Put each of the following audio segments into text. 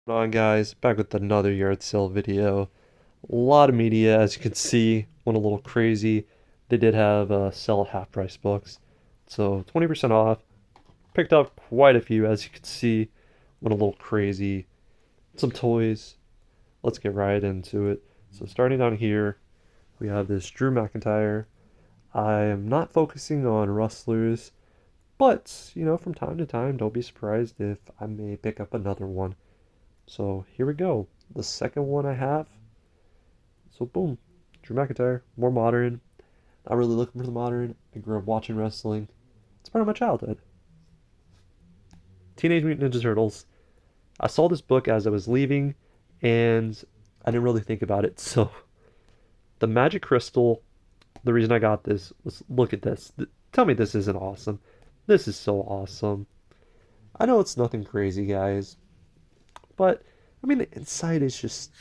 On guys, back with another yard sale video. A lot of media, as you can see, went a little crazy. They did have sell half price books, so 20% off. Picked up quite a few, as you can see, went a little crazy. Some toys. Let's get right into it. So starting down here, we have this Drew McIntyre. I am not focusing on wrestlers, but from time to time, don't be surprised if I may pick up another one. So here we go. The second one I have. So boom, Drew McIntyre, more modern. Not really looking for the modern. I grew up watching wrestling. It's part of my childhood. Teenage Mutant Ninja Turtles. I saw this book as I was leaving, and I didn't really think about it. So the Magic Crystal. The reason I got this was look at this. Tell me this isn't awesome. This is so awesome. I know it's nothing crazy, guys, but I mean the inside is just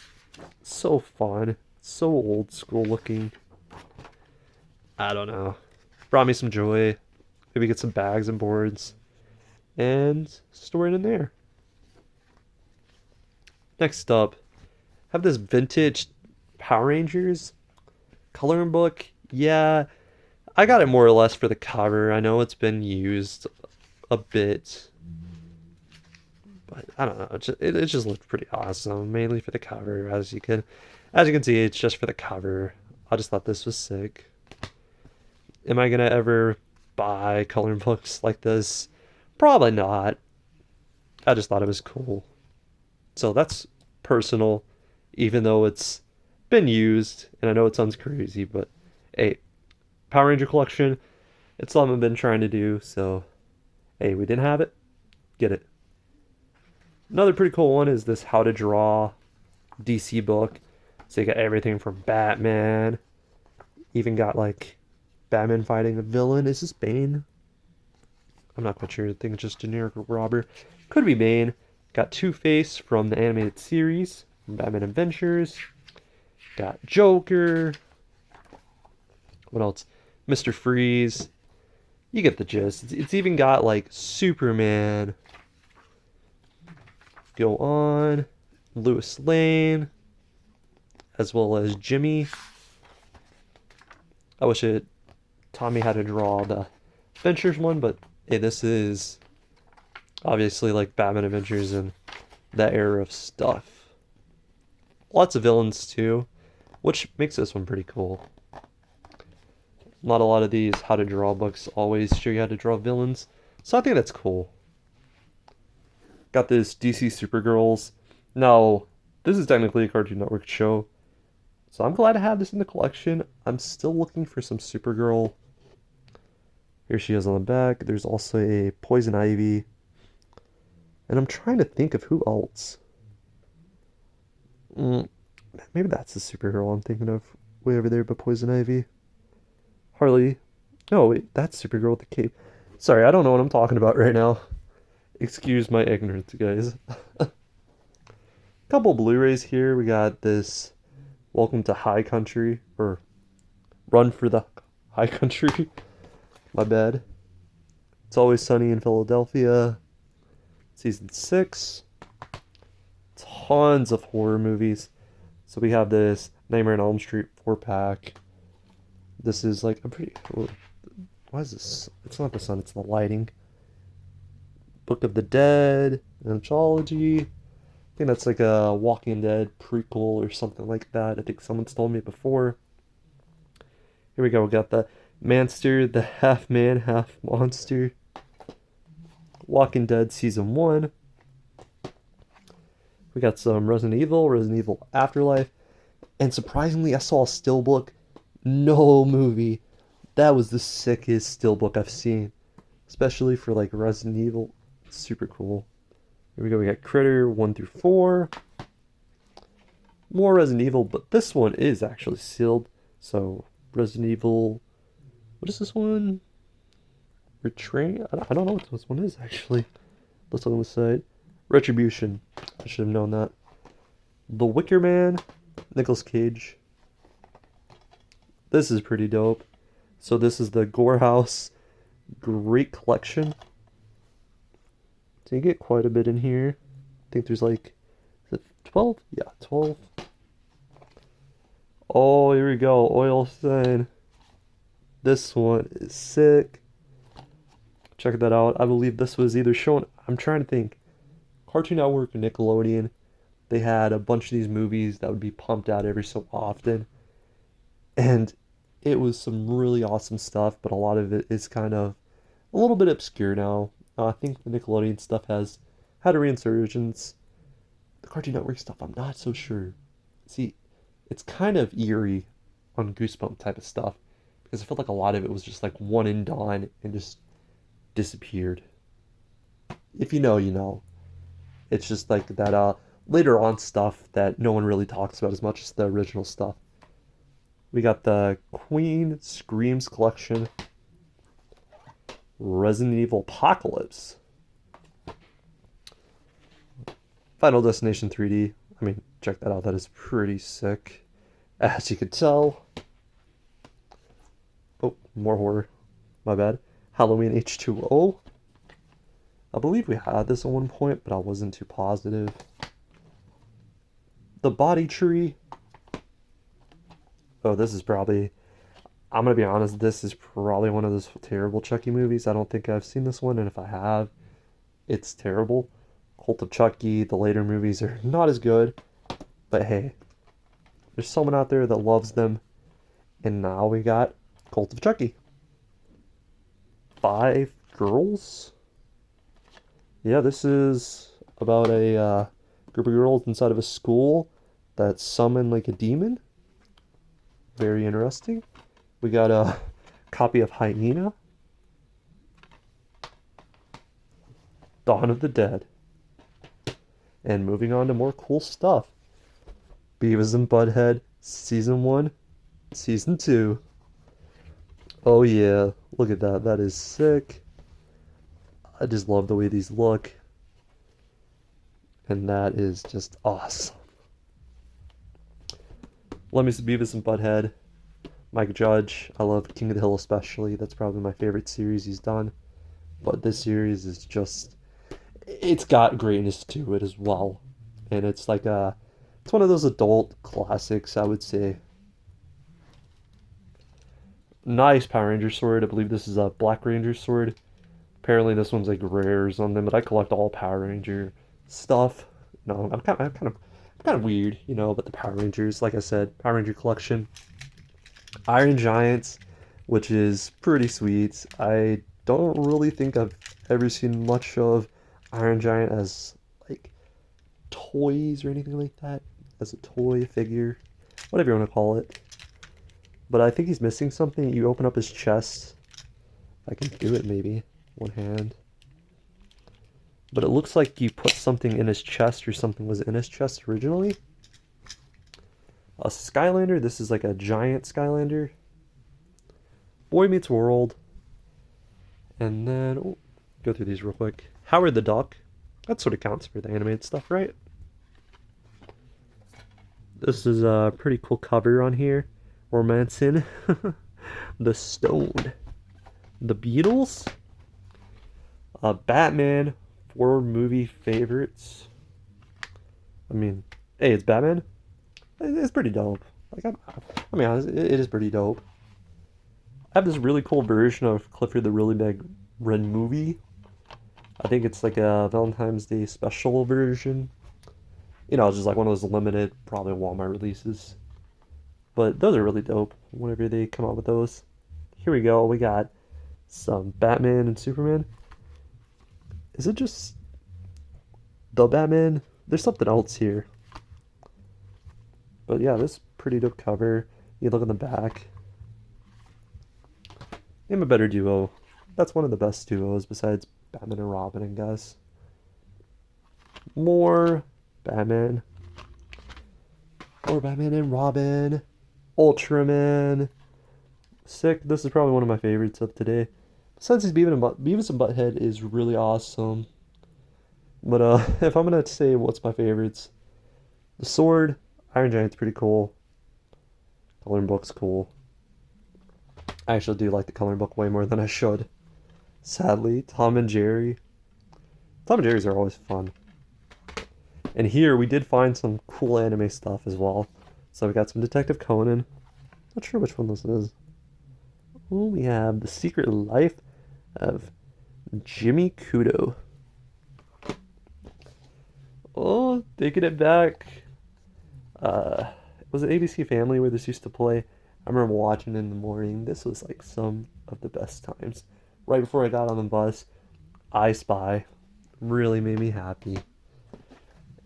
so fun, so old school looking. I don't know. Brought me some joy. Maybe get some bags and boards and store it in there. Next up, have this vintage Power Rangers coloring book. Yeah, I got it more or less for the cover. I know it's been used a bit, but I don't know. It just looked pretty awesome, mainly for the cover. As you can see, it's just for the cover. I just thought this was sick. Am I gonna ever buy coloring books like this? Probably not. I just thought it was cool. So that's personal, even though it's been used, and I know it sounds crazy, but hey, Power Ranger collection, it's something I've been trying to do, so hey, we didn't have it, get it. Another pretty cool one is this How to Draw DC book. So you got everything from Batman, even got like Batman fighting a villain. Is this Bane? I'm not quite sure. I think it's just generic robber. Could be Bane. Got Two-Face from the animated series, from Batman Adventures. Got Joker. What else? Mr. Freeze. You get the gist. It's even got like Superman. Go on. Lois Lane. As well as Jimmy. I wish it Tommy had to draw the Adventures one, but hey, this is obviously like Batman Adventures and that era of stuff. Lots of villains too, which makes this one pretty cool. Not a lot of these how to draw books always show you how to draw villains, so I think that's cool. Got this DC Supergirls. Now, this is technically a Cartoon Network show, so I'm glad to have this in the collection. I'm still looking for some Supergirl. Here she is on the back. There's also a Poison Ivy. And I'm trying to think of who else. Maybe that's the Supergirl I'm thinking of way over there, but Poison Ivy. Harley. Oh, wait, that's Supergirl with the cape. Sorry, I don't know what I'm talking about right now. Excuse my ignorance, guys. Couple Blu-rays here. We got this Welcome to High Country, or Run for the High Country. My bad. It's Always Sunny in Philadelphia. Season 6. Tons of horror movies. So we have this Nightmare on Elm Street 4-pack. This is like, I'm pretty... Why is this? It's not the sun, it's the lighting. Book of the Dead, Anthology. I think that's like a Walking Dead prequel or something like that. I think someone's told me before. Here we go. We got the Manster, the half man, half monster. Walking Dead Season 1. We got some Resident Evil Afterlife. And surprisingly, I saw a steelbook. No movie. That was the sickest steelbook I've seen. Especially for like Resident Evil. Super cool. Here we go. We got Critter 1 through 4. More Resident Evil, but this one is actually sealed. So, Resident Evil. What is this one? Retrain? I don't know what this one is actually. Let's look on the side. Retribution. I should have known that. The Wicker Man. Nicolas Cage. This is pretty dope. So this is the Gore House Great Collection. So you get quite a bit in here. I think there's like 12? Yeah, 12. Oh, here we go. Oil Sign. This one is sick. Check that out. I believe this was either shown. I'm trying to think. Cartoon Network or Nickelodeon. They had a bunch of these movies that would be pumped out every so often. And it was some really awesome stuff, but a lot of it is kind of a little bit obscure now. I think the Nickelodeon stuff has had a resurgence. The Cartoon Network stuff, I'm not so sure. See, it's kind of eerie on Goosebump type of stuff because I felt like a lot of it was just like one and done and just disappeared. If you know, you know. It's just like that later on stuff that no one really talks about as much as the original stuff. We got the Queen Screams collection, Resident Evil Apocalypse, Final Destination 3D. I mean, check that out. That is pretty sick. As you could tell. Oh, more horror. My bad. Halloween H2O. I believe we had this at one point, but I wasn't too positive. The Body Tree. Oh, this is probably... I'm going to be honest, this is probably one of those terrible Chucky movies. I don't think I've seen this one, and if I have, it's terrible. Cult of Chucky, the later movies are not as good, but hey, there's someone out there that loves them, and now we got Cult of Chucky. 5 Girls? Yeah, this is about a group of girls inside of a school that summon like a demon. Very interesting. We got a copy of Hyena. Dawn of the Dead. And moving on to more cool stuff. Beavis and Butthead, Season 1, Season 2. Oh yeah, look at that. That is sick. I just love the way these look. And that is just awesome. Let me see Beavis and Butthead. Mike Judge. I love King of the Hill especially. That's probably my favorite series he's done. But this series is just... It's got greatness to it as well. And it's like a... It's one of those adult classics, I would say. Nice Power Ranger sword. I believe this is a Black Ranger sword. Apparently this one's like rares on them, but I collect all Power Ranger stuff. No, I'm kind of weird, you know, but the Power Rangers, like I said, Power Ranger collection. Iron Giants, which is pretty sweet. I don't really think I've ever seen much of Iron Giant as like toys or anything like that, as a toy figure, whatever you want to call it. But I think he's missing something. You open up his chest. I can do it maybe. One hand. But it looks like you put something in his chest or something was in his chest originally. A Skylander. This is like a giant Skylander. Boy Meets World. And then, oh, go through these real quick. Howard the Duck. That sort of counts for the animated stuff, right? This is a pretty cool cover on here. Romancing. The Stone. The Beatles. Batman. 4 movie favorites. I mean, hey, it's Batman. It's pretty dope. Like, I mean, it is pretty dope. I have this really cool version of Clifford the Really Big Red Movie. I think it's like a Valentine's Day special version. You know, it's just like one of those limited, probably Walmart releases. But those are really dope whenever they come out with those. Here we go. We got some Batman and Superman. Is it just the Batman? There's something else here. But yeah, this pretty dope cover. You look on the back. Name a better duo. That's one of the best duos besides Batman and Robin, I guess. More Batman. More Batman and Robin. Ultraman. Sick. This is probably one of my favorites of today. Besides Beavis and Butthead is really awesome. But if I'm gonna say what's my favorites, the Sword, Iron Giant's pretty cool. Coloring Book's cool. I actually do like the Coloring Book way more than I should. Sadly, Tom and Jerry. Tom and Jerry's are always fun. And here we did find some cool anime stuff as well. So we got some Detective Conan. Not sure which one this is. Oh, we have The Secret Life of Jimmy Kudo. Oh, taking it back. It was an ABC Family where this used to play. I remember watching it in the morning. This was like some of the best times. Right before I got on the bus, I Spy really made me happy.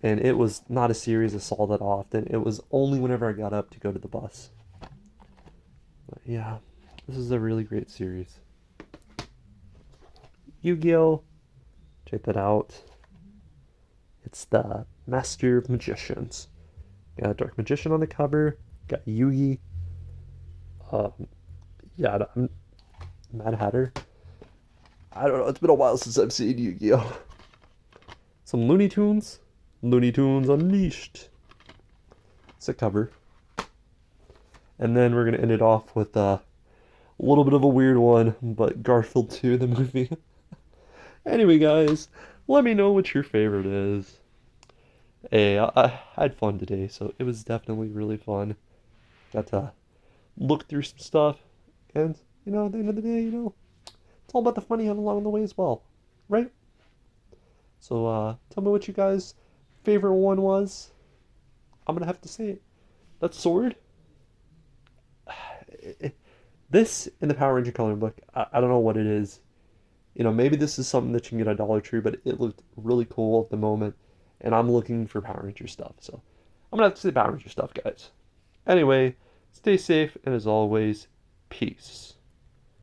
And it was not a series I saw that often. It was only whenever I got up to go to the bus. But yeah, this is a really great series. Yu-Gi-Oh! Check that out. It's the Master of Magicians. Got a Dark Magician on the cover. Got Yugi. Um, yeah, Mad Hatter. I don't know. It's been a while since I've seen Yu-Gi-Oh! Some Looney Tunes. Looney Tunes Unleashed. It's a cover. And then we're gonna end it off with a little bit of a weird one, but Garfield 2, the movie. Anyway, guys, let me know what your favorite is. Hey, I had fun today, so it was definitely really fun. Got to look through some stuff, and at the end of the day, it's all about the fun you have along the way as well, right? So, tell me what you guys' favorite one was. I'm gonna have to say it. That sword. This in the Power Ranger coloring book, I don't know what it is. Maybe this is something that you can get at Dollar Tree, but it looked really cool at the moment, and I'm looking for Power Ranger stuff, so I'm gonna have to say Power Ranger stuff, guys. Anyway, stay safe, and as always, peace.